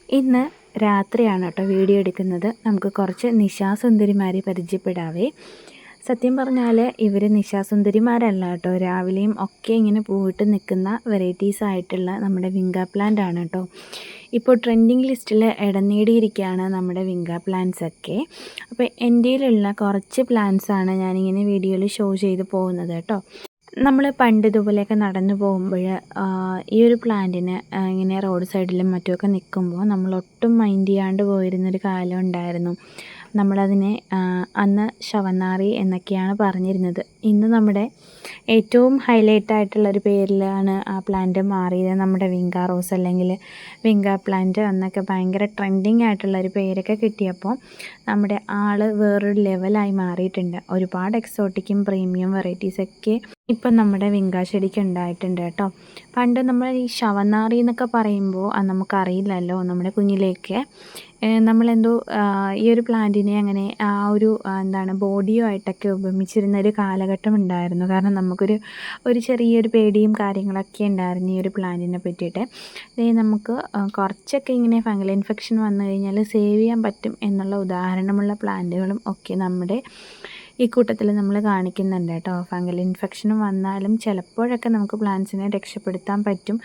ഇന്ന് രാത്രിയാണ് കേട്ടോ വീഡിയോ എടുക്കുന്നത്. നമുക്ക് കുറച്ച് നിശാസുന്ദരിമാരെ പരിചയപ്പെടാവേ. സത്യം പറഞ്ഞാൽ ഇവർ നിശാസുന്ദരിമാരല്ല കേട്ടോ, രാവിലെയും ഒക്കെ ഇങ്ങനെ പൂവിട്ട് നിൽക്കുന്ന വെറൈറ്റീസ് ആയിട്ടുള്ള നമ്മുടെ വിങ്ക പ്ലാന്റ് ആണ് കേട്ടോ. ഇപ്പോൾ ട്രെൻഡിങ് ലിസ്റ്റിൽ ഇടം നേടിയിരിക്കുകയാണ് നമ്മുടെ വിങ്ക പ്ലാന്റ്സ് ഒക്കെ. അപ്പോൾ എൻ്റെ കയ്യിലുള്ള കുറച്ച് പ്ലാന്റ്സാണ് ഞാനിങ്ങനെ വീഡിയോയിൽ ഷോ ചെയ്ത് പോകുന്നത് കേട്ടോ. നമ്മൾ പണ്ട് ഇതുപോലെയൊക്കെ നടന്നു പോകുമ്പോൾ ഈ ഒരു പ്ലാന്റിന് ഇങ്ങനെ റോഡ് സൈഡിലും മറ്റുമൊക്കെ നിൽക്കുമ്പോൾ നമ്മൾ ഒട്ടും മൈൻഡ് ചെയ്യാണ്ട് പോയിരുന്നൊരു കാലം ഉണ്ടായിരുന്നു. നമ്മളതിനെ അന്ന് ശവന്നാറി എന്നൊക്കെയാണ് പറഞ്ഞിരുന്നത്. ഇന്ന് നമ്മുടെ ഏറ്റവും ഹൈലൈറ്റ് ആയിട്ടുള്ളൊരു പേരിലാണ് ആ പ്ലാന്റ് മാറിയത്. നമ്മുടെ വിങ്ക റോസ് അല്ലെങ്കിൽ വിങ്ക പ്ലാന്റ് എന്നൊക്കെ ഭയങ്കര ട്രെൻഡിങ് ആയിട്ടുള്ളൊരു പേരൊക്കെ കിട്ടിയപ്പോൾ നമ്മുടെ ആൾ വേറൊരു ലെവലായി മാറിയിട്ടുണ്ട്. ഒരുപാട് എക്സോട്ടിക്കും പ്രീമിയം വെറൈറ്റീസൊക്കെ ഇപ്പം നമ്മുടെ വിങ്ക ചെടിക്ക് ഉണ്ടായിട്ടുണ്ട് കേട്ടോ. പണ്ട് നമ്മൾ ഈ ശവന്നാറി എന്നൊക്കെ പറയുമ്പോൾ അത് നമുക്കറിയില്ലല്ലോ. നമ്മുടെ കുഞ്ഞിലേക്ക് നമ്മളെന്തോ ഈ ഒരു പ്ലാന്റിനെ അങ്ങനെ ആ ഒരു ബോഡിയോ ആയിട്ടൊക്കെ ഉപമിച്ചിരുന്ന ഒരു കാലഘട്ടം ഉണ്ടായിരുന്നു. കാരണം നമുക്കൊരു ചെറിയൊരു പേടിയും കാര്യങ്ങളൊക്കെ ഉണ്ടായിരുന്നു ഈ ഒരു പ്ലാന്റിനെ പറ്റിയിട്ട്. നമുക്ക് കുറച്ചൊക്കെ ഇങ്ങനെ ഫംഗൽ ഇൻഫെക്ഷൻ വന്നു കഴിഞ്ഞാൽ സേവ് ചെയ്യാൻ പറ്റും എന്നുള്ള ഉദാഹരണമുള്ള പ്ലാന്റുകളും ഒക്കെ നമ്മുടെ ഈ കൂട്ടത്തിൽ നമ്മൾ കാണിക്കുന്നുണ്ട് കേട്ടോ. ഫംഗൽ ഇൻഫെക്ഷനും വന്നാലും ചിലപ്പോഴൊക്കെ നമുക്ക് പ്ലാന്റ്സിനെ രക്ഷപ്പെടുത്താൻ പറ്റും.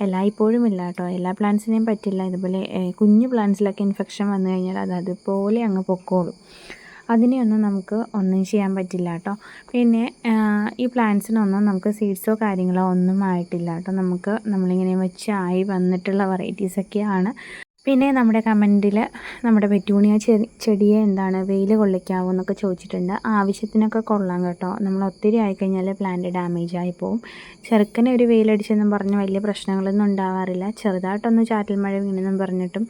എല്ലായ്പ്പോഴും ഇല്ല കേട്ടോ, എല്ലാ പ്ലാന്റ്സിനെയും പറ്റില്ല. ഇതുപോലെ കുഞ്ഞു പ്ലാന്റ്സിലൊക്കെ ഇൻഫെക്ഷൻ വന്നു കഴിഞ്ഞാൽ അതുപോലെ അങ്ങ് പൊക്കോളും. അതിനെയൊന്നും നമുക്ക് ഒന്നും ചെയ്യാൻ പറ്റില്ല കേട്ടോ. പിന്നെ ഈ പ്ലാന്റ്സിനൊന്നും നമുക്ക് സീഡ്സോ കാര്യങ്ങളോ ഒന്നും ആയിട്ടില്ല കേട്ടോ. നമ്മളിങ്ങനെ വെച്ച് ആയി വന്നിട്ടുള്ള വെറൈറ്റീസൊക്കെയാണ്. പിന്നെ നമ്മുടെ കമൻറ്റിൽ നമ്മുടെ പെറ്റൂണിയ ചെടിയെ വെയിൽ കൊള്ളിക്കാവോ എന്നൊക്കെ ചോദിച്ചിട്ടുണ്ട്. ആവശ്യത്തിനൊക്കെ കൊള്ളാം കേട്ടോ. നമ്മൾ ഒത്തിരി ആയിക്കഴിഞ്ഞാൽ പ്ലാന്റ് ഡാമേജ് ആയി പോവും. ചെറുക്കനെ ഒരു വെയിലടിച്ചെന്നും പറഞ്ഞ് വലിയ പ്രശ്നങ്ങളൊന്നും ഉണ്ടാവാറില്ല. ചെറുതായിട്ടൊന്ന് ചാറ്റൽ മഴ വീണെന്നും പറഞ്ഞിട്ടും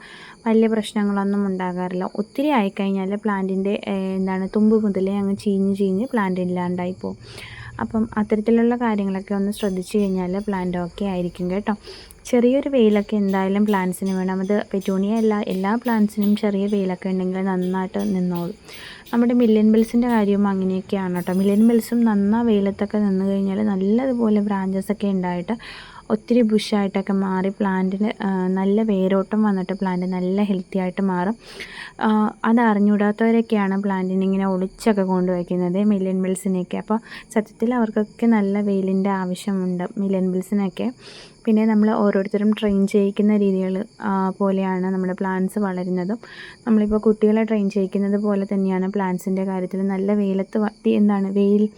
വലിയ പ്രശ്നങ്ങളൊന്നും ഉണ്ടാകാറില്ല. ഒത്തിരി ആയിക്കഴിഞ്ഞാൽ പ്ലാന്റിൻ്റെ തുമ്പ് മുതലേ അങ്ങ് ചീഞ്ഞ് പ്ലാന്റ് ഇല്ലാണ്ടായി പോവും. അപ്പം അത്തരത്തിലുള്ള കാര്യങ്ങളൊക്കെ ഒന്ന് ശ്രദ്ധിച്ചു കഴിഞ്ഞാൽ പ്ലാന്റ് ഓക്കെ ആയിരിക്കും കേട്ടോ. ചെറിയൊരു വെയിലൊക്കെ എന്തായാലും പ്ലാന്റ്സിന് വേണം. അത് പെറ്റൂണിയ എല്ലാ പ്ലാന്റ്സിനും ചെറിയ വെയിലൊക്കെ ഉണ്ടെങ്കിൽ നന്നായിട്ട് നിന്നോളും. നമ്മുടെ മില്യൻ ബെൽസിൻ്റെ കാര്യവും അങ്ങനെയൊക്കെയാണ് കേട്ടോ. മില്യൻ ബെൽസും വെയിലത്തൊക്കെ നിന്ന് കഴിഞ്ഞാൽ നല്ലതുപോലെ ബ്രാഞ്ചസൊക്കെ ഉണ്ടായിട്ട് ഒത്തിരി ബുഷായിട്ടൊക്കെ മാറി പ്ലാന്റിന് നല്ല വേരോട്ടം വന്നിട്ട് പ്ലാന്റ് നല്ല ഹെൽത്തി ആയിട്ട് മാറും. അതറിഞ്ഞൂടാത്തവരൊക്കെയാണ് പ്ലാന്റിനെ ഇങ്ങനെ ഒളിച്ചൊക്കെ കൊണ്ടുവയ്ക്കുന്നത്, മില്യൻ ബെൽസിനെയൊക്കെ. അപ്പോൾ സത്യത്തിൽ അവർക്കൊക്കെ നല്ല വെയിലിൻ്റെ ആവശ്യമുണ്ട്, മില്യൻ ബെൽസിനൊക്കെ. പിന്നെ നമ്മൾ ഓരോരുത്തരും ട്രെയിൻ ചെയ്യിക്കുന്ന രീതികൾ പോലെയാണ് നമ്മുടെ പ്ലാന്റ്സ് വളരുന്നതും. നമ്മളിപ്പോൾ കുട്ടികളെ ട്രെയിൻ ചെയ്യിക്കുന്നത് പോലെ തന്നെയാണ് പ്ലാന്റ്സിൻ്റെ കാര്യത്തിൽ. നല്ല വെയിൽ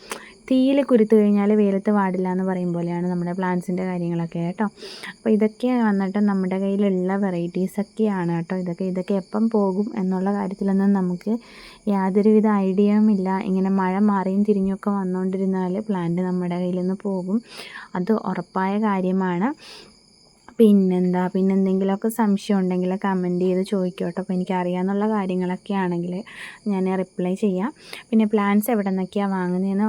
തീയിൽ കുരുത്ത് കഴിഞ്ഞാൽ വെയിലത്ത് പാടില്ല എന്ന് പറയും പോലെയാണ് നമ്മുടെ പ്ലാന്റ്സിൻ്റെ കാര്യങ്ങളൊക്കെ കേട്ടോ. അപ്പോൾ ഇതൊക്കെ വന്നിട്ട് നമ്മുടെ കയ്യിലുള്ള വെറൈറ്റീസൊക്കെയാണ് കേട്ടോ. ഇതൊക്കെ എപ്പം പോകും എന്നുള്ള കാര്യത്തിലൊന്നും നമുക്ക് യാതൊരുവിധ ഐഡിയയും ഇല്ല. ഇങ്ങനെ മഴ മാറിയും തിരിഞ്ഞൊക്കെ വന്നുകൊണ്ടിരുന്നാൽ പ്ലാന്റ് നമ്മുടെ കയ്യിൽ നിന്ന് പോകും, അത് ഉറപ്പായ കാര്യമാണ്. പിന്നെ എന്തെങ്കിലുമൊക്കെ സംശയം ഉണ്ടെങ്കിൽ കമൻറ്റ് ചെയ്ത് ചോദിക്കുക കേട്ടോ. അപ്പോൾ എനിക്കറിയാമെന്നുള്ള കാര്യങ്ങളൊക്കെ ആണെങ്കിൽ ഞാൻ റിപ്ലൈ ചെയ്യാം. പിന്നെ പ്ലാന്റ്സ് എവിടെ നിന്നൊക്കെയാണ് വാങ്ങുന്നതെന്ന്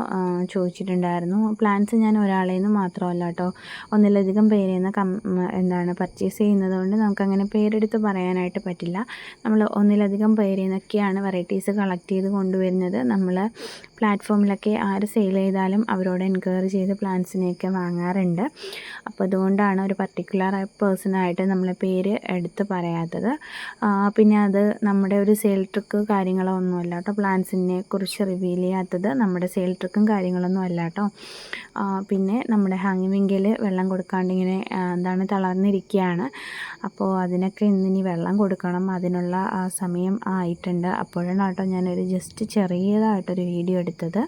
ചോദിച്ചിട്ടുണ്ടായിരുന്നു. പ്ലാന്റ്സ് ഞാൻ ഒരാളെ നിന്ന് മാത്രമല്ല കേട്ടോ, ഒന്നിലധികം പേരിൽ നിന്ന് പർച്ചേസ് ചെയ്യുന്നത് കൊണ്ട് നമുക്കങ്ങനെ പേരെടുത്ത് പറയാനായിട്ട് പറ്റില്ല. നമ്മൾ ഒന്നിലധികം പേരിൽ നിന്നൊക്കെയാണ് വെറൈറ്റീസ് കളക്ട് ചെയ്ത് കൊണ്ടുവരുന്നത്. നമ്മൾ പ്ലാറ്റ്ഫോമിലൊക്കെ ആര് സെയിൽ ചെയ്താലും അവരോട് എൻക്വയറി ചെയ്ത് പ്ലാന്റ്സിനെയൊക്കെ വാങ്ങാറുണ്ട്. അപ്പോൾ അതുകൊണ്ടാണ് ഒരു പർട്ടിക്കുലർ പേഴ്സണായിട്ട് നമ്മൾ പേര് എടുത്ത് പറയാത്തത്. പിന്നെ അത് നമ്മുടെ ഒരു സെയിൽ ട്രിക്ക് കാര്യങ്ങളോ ഒന്നുമല്ല കേട്ടോ. പ്ലാന്റ്സിനെ കുറിച്ച് റിവീൽ ചെയ്യാത്തത് നമ്മുടെ സെയിൽ ട്രിക്കും കാര്യങ്ങളൊന്നും അല്ല കേട്ടോ. പിന്നെ നമ്മുടെ ഹാങ്ങിങ് വിങ്കയിൽ വെള്ളം കൊടുക്കാണ്ട് ഇങ്ങനെ തളർന്നിരിക്കുകയാണ്. അപ്പോൾ അതിനൊക്കെ ഇന്നിനി വെള്ളം കൊടുക്കണം. അതിനുള്ള സമയം ആയിട്ടുണ്ട്. അപ്പോഴാണ് കേട്ടോ ഞാനൊരു ജസ്റ്റ് ചെറിയതായിട്ടൊരു വീഡിയോ എടുത്തത്.